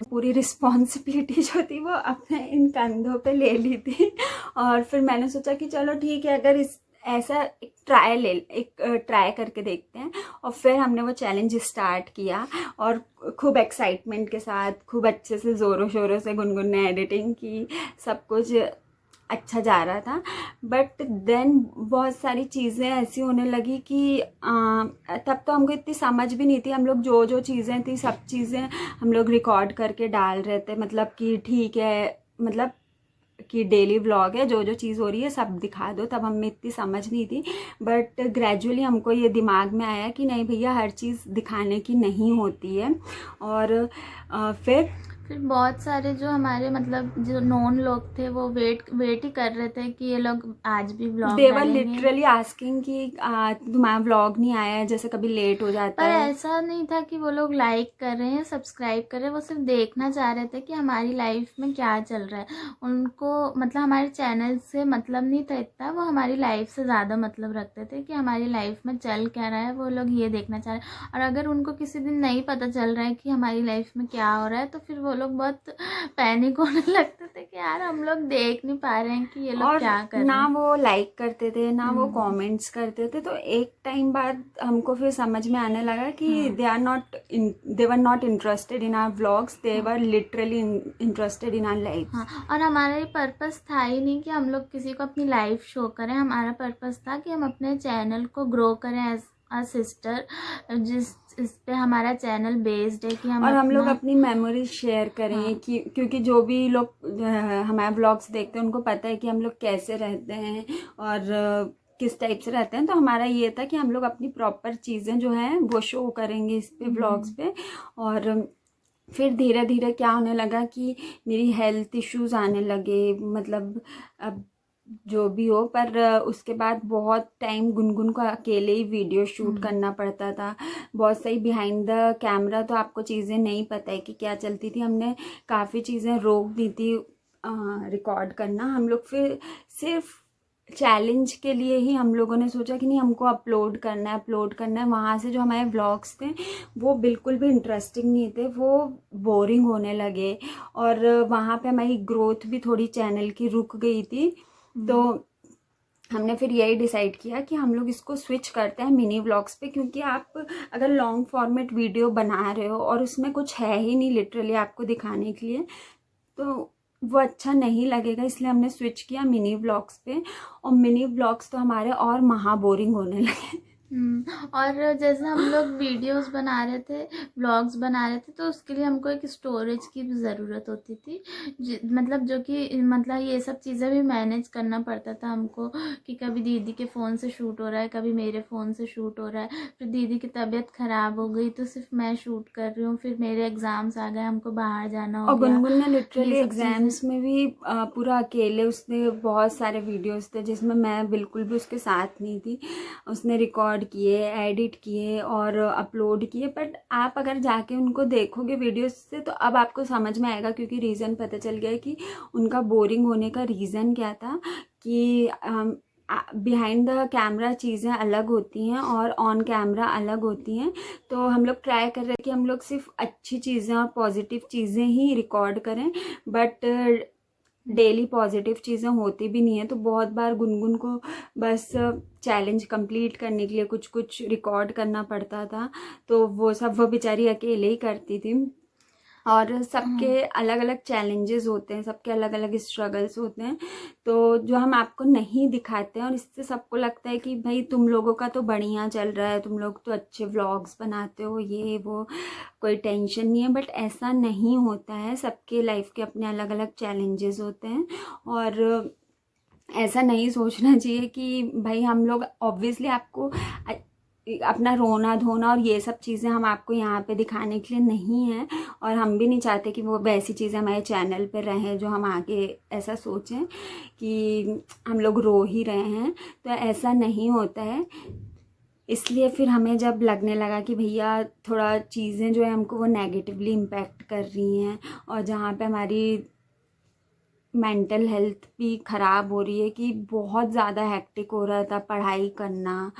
पूरी रिस्पॉन्सिबिलिटी जो थी वो अपने इन कंधों पे ले ली थी। और फिर मैंने सोचा कि चलो ठीक है, अगर इस ऐसा एक ट्राई करके देखते हैं। और फिर हमने वो चैलेंज स्टार्ट किया और खूब एक्साइटमेंट के साथ, खूब अच्छे से ज़ोरों शोरों से गुनगुन ने एडिटिंग की, सब कुछ अच्छा जा रहा था। बट देन बहुत सारी चीज़ें ऐसी होने लगी कि तब तो हमको इतनी समझ भी नहीं थी। हम लोग जो जो चीज़ें थी सब चीज़ें हम लोग रिकॉर्ड करके डाल रहे थे, मतलब कि ठीक है, मतलब कि डेली व्लॉग है, जो जो चीज़ हो रही है सब दिखा दो। तब हमें इतनी समझ नहीं थी, बट ग्रेजुअली हमको ये दिमाग में आया कि नहीं भैया, हर चीज़ दिखाने की नहीं होती है। और फिर बहुत सारे जो हमारे मतलब जो नॉन लोग थे वो वेट ही कर रहे थे कि ये लोग आज भी व्लॉग दे वर डालेंगे। लिटरली आस्किंग कि तुम्हारा व्लॉग नहीं आया है, जैसे कभी लेट हो जाता पर है। ऐसा नहीं था कि वो लोग लाइक कर रहे हैं, सब्सक्राइब कर रहे हैं, वो सिर्फ देखना चाह रहे थे कि हमारी लाइफ में क्या चल रहा है। उनको मतलब हमारे चैनल से मतलब नहीं था इतना, वो हमारी लाइफ से ज़्यादा मतलब रखते थे कि हमारी लाइफ में चल क्या रहा है, वो लोग ये देखना चाह रहे हैं। और अगर उनको किसी दिन नहीं पता चल रहा है कि हमारी लाइफ में क्या हो रहा है तो फिर वो लोग बहुत पैनिक होने लगते थे कि यार हम लोग देख नहीं पा रहे हैं कि ये लोग और क्या कर रहे ना हैं। वो लाइक करते थे ना वो कमेंट्स करते थे। तो एक टाइम बाद हमको फिर समझ में आने लगा कि they were not interested in our vlogs, they were literally interested in our life. हाँ, और हमारा ये पर्पस था ही नहीं कि हम लोग किसी को अपनी लाइफ शो करें। हमारा पर्पस था कि हम अपने चैनल को ग्रो करें एज अ सिस्टर, जिस इस पे हमारा चैनल बेस्ड है कि और हम लोग अपना अपनी मेमोरीज शेयर करें। हाँ। कि क्योंकि जो भी लोग हमारे ब्लॉग्स देखते हैं उनको पता है कि हम लोग कैसे रहते हैं और किस टाइप से रहते हैं। तो हमारा ये था कि हम लोग अपनी प्रॉपर चीज़ें जो हैं वो शो करेंगे इस पे ब्लॉग्स पे। और फिर धीरे धीरे क्या होने लगा कि मेरी हेल्थ इश्यूज आने लगे, मतलब अब जो भी हो। पर उसके बाद बहुत टाइम गुनगुन को अकेले ही वीडियो शूट करना पड़ता था। बहुत सही बिहाइंड द कैमरा तो आपको चीज़ें नहीं पता है कि क्या चलती थी। हमने काफ़ी चीज़ें रोक दी थी रिकॉर्ड करना। हम लोग फिर सिर्फ चैलेंज के लिए ही हम लोगों ने सोचा कि नहीं, हमको अपलोड करना है। वहाँ से जो हमारे व्लॉग्स थे वो बिल्कुल भी इंटरेस्टिंग नहीं थे, वो बोरिंग होने लगे। और वहाँ पे हमारी ग्रोथ भी थोड़ी चैनल की रुक गई थी। तो हमने फिर यही डिसाइड किया कि हम लोग इसको स्विच करते हैं मिनी व्लॉग्स पे। क्योंकि आप अगर लॉन्ग फॉर्मेट वीडियो बना रहे हो और उसमें कुछ है ही नहीं लिटरली आपको दिखाने के लिए, तो वो अच्छा नहीं लगेगा। इसलिए हमने स्विच किया मिनी व्लॉग्स पे। और मिनी व्लॉग्स तो हमारे और महा बोरिंग होने लगे। और जैसे हम लोग वीडियोस बना रहे थे, व्लॉग्स बना रहे थे, तो उसके लिए हमको एक स्टोरेज की भी ज़रूरत होती थी। मतलब जो कि मतलब ये सब चीज़ें भी मैनेज करना पड़ता था हमको कि कभी दीदी के फ़ोन से शूट हो रहा है, कभी मेरे फ़ोन से शूट हो रहा है। फिर दीदी की तबीयत ख़राब हो गई तो सिर्फ मैं शूट कर रही हूँ, फिर मेरे एग्ज़ाम्स आ गए, हमको बाहर जाना हो और गया। गुनगुन ने ये लिटरली सब चीज़ें एग्जाम्स में भी पूरा अकेले, उसने बहुत सारे वीडियोस थे जिसमें मैं बिल्कुल भी उसके साथ नहीं थी। उसने रिकॉर्ड किए, एडिट किए और अपलोड किए। बट आप अगर जाके उनको देखोगे वीडियोस से तो अब आपको समझ में आएगा, क्योंकि रीज़न पता चल गया कि उनका बोरिंग होने का रीज़न क्या था। कि बिहाइंड द कैमरा चीज़ें अलग होती हैं और ऑन कैमरा अलग होती हैं। तो हम लोग ट्राई कर रहे हैं कि हम लोग सिर्फ अच्छी चीज़ें और पॉजिटिव चीज़ें ही रिकॉर्ड करें। बट डेली पॉजिटिव चीज़ें होती भी नहीं है। तो बहुत बार गुनगुन को बस चैलेंज कंप्लीट करने के लिए कुछ कुछ रिकॉर्ड करना पड़ता था। तो वो सब वो बेचारी अकेले ही करती थी। और सबके अलग अलग चैलेंजेस होते हैं, सबके अलग अलग स्ट्रगल्स होते हैं। तो जो हम आपको नहीं दिखाते हैं और इससे सबको लगता है कि भाई तुम लोगों का तो बढ़िया चल रहा है, तुम लोग तो अच्छे व्लॉग्स बनाते हो, ये वो, कोई टेंशन नहीं है। बट ऐसा नहीं होता है, सबके लाइफ के अपने अलग अलग चैलेंजेस होते हैं। और ऐसा नहीं सोचना चाहिए कि भाई हम लोग ऑब्वियसली आपको अपना रोना धोना और ये सब चीज़ें हम आपको यहाँ पे दिखाने के लिए नहीं है। और हम भी नहीं चाहते कि वो वैसी चीज़ें हमारे चैनल पे रहें जो हम आगे ऐसा सोचें कि हम लोग रो ही रहे हैं। तो ऐसा नहीं होता है। इसलिए फिर हमें जब लगने लगा कि भैया थोड़ा चीज़ें जो है हमको वो नेगेटिवली इम्पैक्ट कर रही हैं और जहाँ पे हमारी मेंटल हेल्थ भी ख़राब हो रही है कि बहुत ज़्यादा हेक्टिक हो रहा था पढ़ाई करना,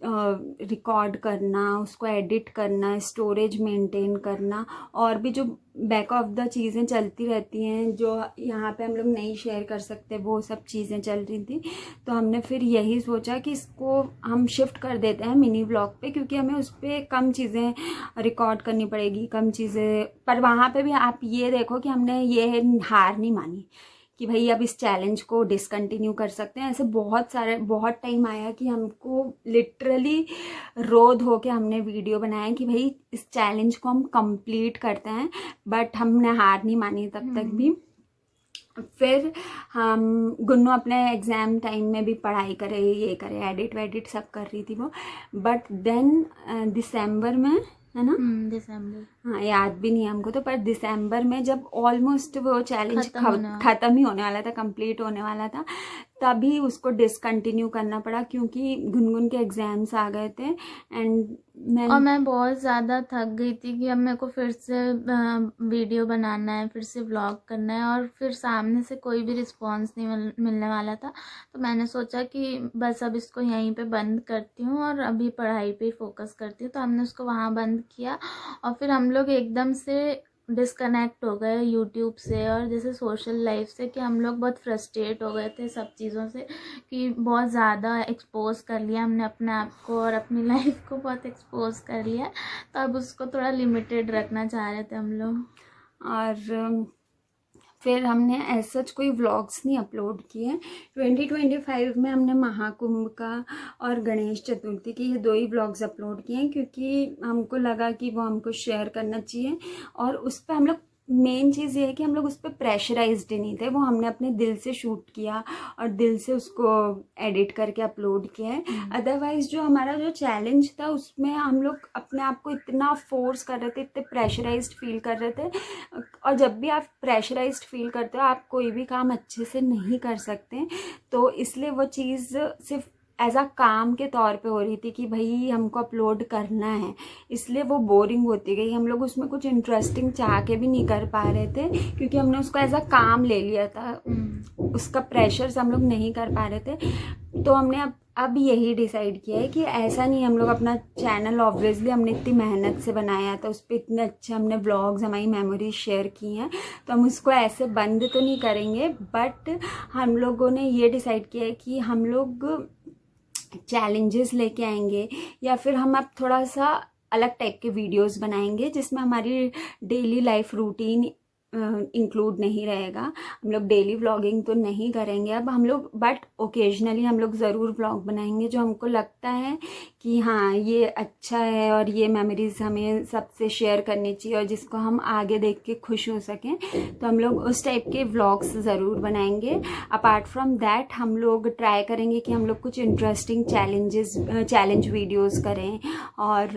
रिकॉर्ड करना, उसको एडिट करना, स्टोरेज मेंटेन करना, और भी जो बैक ऑफ द चीज़ें चलती रहती हैं जो यहाँ पे हम लोग नहीं शेयर कर सकते, वो सब चीज़ें चल रही थी। तो हमने फिर यही सोचा कि इसको हम शिफ्ट कर देते हैं मिनी व्लॉग पे, क्योंकि हमें उस पर कम चीज़ें रिकॉर्ड करनी पड़ेगी, कम चीज़ें। पर वहाँ पे भी आप ये देखो कि हमने ये हार नहीं मानी कि भाई अब इस चैलेंज को डिसकंटिन्यू कर सकते हैं। ऐसे बहुत टाइम आया कि हमको लिटरली रो धो के हमने वीडियो बनाया कि भाई इस चैलेंज को हम कंप्लीट करते हैं, बट हमने हार नहीं मानी तब तक भी। फिर हम गुन्नू अपने एग्ज़ाम टाइम में भी पढ़ाई करे, ये करे, एडिट वेडिट सब कर रही थी वो। बट देन दिसंबर में, है ना, दिसंबर, हाँ याद भी नहीं है हमको तो, पर दिसंबर में जब ऑलमोस्ट वो चैलेंज ख़त्म ही होने वाला था, कंप्लीट होने वाला था, तभी उसको डिसकंटिन्यू करना पड़ा क्योंकि गुनगुन के एग्ज़ाम्स आ गए थे। एंड मैं बहुत ज़्यादा थक गई थी कि अब मेरे को फिर से वीडियो बनाना है, फिर से व्लॉग करना है, और फिर सामने से कोई भी रिस्पांस नहीं मिलने वाला था। तो मैंने सोचा कि बस अब इसको यहीं पे बंद करती हूँ और अभी पढ़ाई पे फोकस करती हूँ। तो हमने उसको वहाँ बंद किया, और फिर हम लोग एकदम से डिस्कनेक्ट हो गए यूट्यूब से और जैसे सोशल लाइफ से, कि हम लोग बहुत फ्रस्ट्रेट हो गए थे सब चीज़ों से, कि बहुत ज़्यादा एक्सपोज कर लिया हमने अपने आप को और अपनी लाइफ को बहुत एक्सपोज कर लिया। तो अब उसको थोड़ा लिमिटेड रखना चाह रहे थे हम लोग। और फिर हमने ऐसा कोई व्लॉग्स नहीं अपलोड किए। 2025 में हमने महाकुंभ का और गणेश चतुर्थी के ये 2 ही व्लॉग्स अपलोड किए हैं, क्योंकि हमको लगा कि वो हमको शेयर करना चाहिए। और उस पर हम लोग, मेन चीज़ ये है कि हम लोग उस पर प्रेशराइज्ड नहीं थे, वो हमने अपने दिल से शूट किया और दिल से उसको एडिट करके अपलोड किया है। अदरवाइज़ जो हमारा जो चैलेंज था उसमें हम लोग अपने आप को इतना फोर्स कर रहे थे, इतने प्रेशराइज्ड फील कर रहे थे। और जब भी आप प्रेशराइज्ड फील करते हो आप कोई भी काम अच्छे से नहीं कर सकते, तो इसलिए वो चीज़ सिर्फ एज अ काम के तौर पे हो रही थी कि भाई हमको अपलोड करना है, इसलिए वो बोरिंग होती गई। हम लोग उसमें कुछ इंटरेस्टिंग चाह के भी नहीं कर पा रहे थे, क्योंकि हमने उसको एज अ काम ले लिया था, उसका प्रेशर से हम लोग नहीं कर पा रहे थे। तो हमने अब यही डिसाइड किया है कि ऐसा नहीं, हम लोग अपना चैनल ऑब्वियसली हमने इतनी मेहनत से बनाया था, उस पर इतने अच्छे हमने व्लॉग्स, हमारी मेमोरीज शेयर की हैं, तो हम उसको ऐसे बंद तो नहीं करेंगे। बट हम लोगों ने ये डिसाइड किया है कि हम लोग चैलेंजेस लेके आएंगे, या फिर हम अब थोड़ा सा अलग टाइप के वीडियोस बनाएंगे जिसमें हमारी डेली लाइफ रूटीन इंक्लूड नहीं रहेगा। हम लोग डेली व्लॉगिंग तो नहीं करेंगे अब हम लोग, बट ओकेजनली हम लोग ज़रूर व्लॉग बनाएंगे जो हमको लगता है कि हाँ ये अच्छा है और ये मेमोरीज हमें सबसे शेयर करनी चाहिए और जिसको हम आगे देख के खुश हो सकें, तो हम लोग उस टाइप के व्लॉग्स ज़रूर बनाएंगे। अपार्ट फ्रॉम दैट हम लोग ट्राई करेंगे कि हम लोग कुछ इंटरेस्टिंग चैलेंज वीडियोज़ करें, और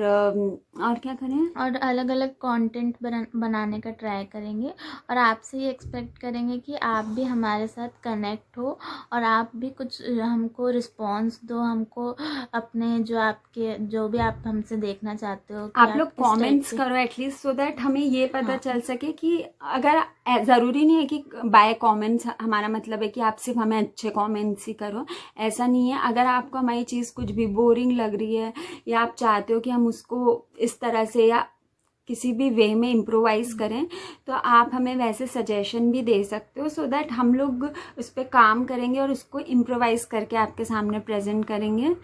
क्या करें, और अलग अलग कंटेंट बनाने का ट्राई करेंगे, और आपसे ये एक्सपेक्ट करेंगे कि आप भी हमारे साथ कनेक्ट हो और आप भी कुछ हमको रिस्पांस दो, हमको अपने जो भी आप हमसे देखना चाहते हो आप लोग कमेंट्स करो एटलीस्ट, सो दैट हमें ये पता चल सके कि अगर ज़रूरी नहीं है कि बाय कमेंट्स हमारा मतलब है कि आप सिर्फ हमें अच्छे कमेंट्स ही करो, ऐसा नहीं है। अगर आपको हमारी चीज़ कुछ भी बोरिंग लग रही है या आप चाहते हो कि हम उसको इस तरह से या किसी भी वे में इम्प्रोवाइज़ करें, तो आप हमें वैसे सजेशन भी दे सकते हो, सो दैट हम लोग उस पर काम करेंगे और उसको इम्प्रोवाइज़ करके आपके सामने प्रेजेंट करेंगे।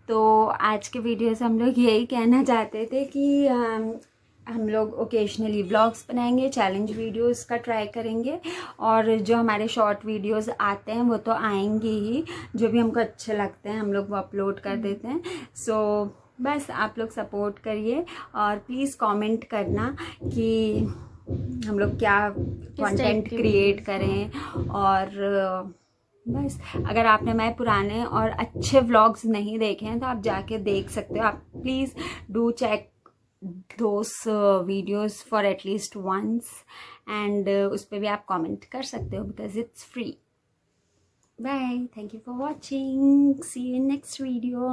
तो आज के वीडियो से हम लोग यही कहना चाहते थे कि हम लोग ओकेजनली व्लॉग्स बनाएंगे, चैलेंज वीडियोस का ट्राई करेंगे, और जो हमारे शॉर्ट वीडियोस आते हैं वो तो आएंगे ही, जो भी हमको अच्छे लगते हैं हम लोग वो अपलोड कर देते हैं। सो बस आप लोग सपोर्ट करिए और प्लीज़ कमेंट करना कि हम लोग क्या कंटेंट क्रिएट करें। और बस अगर आपने हमारे पुराने और अच्छे व्लॉग्स नहीं देखे हैं तो आप जाके देख सकते हो। आप please do check those videos for at least once, and उस पर भी आप कमेंट कर सकते हो because it's free. Bye, thank you for watching, see you in next video.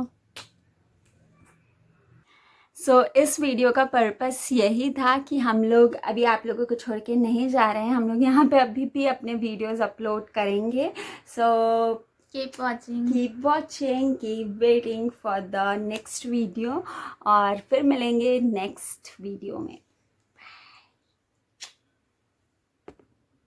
सो इस वीडियो का पर्पस यही था कि हम लोग अभी आप लोगों को छोड़ के नहीं जा रहे हैं, हम लोग यहाँ पे अभी भी अपने वीडियोस अपलोड करेंगे. So keep watching, keep waiting for the next video और फिर मिलेंगे नेक्स्ट वीडियो में.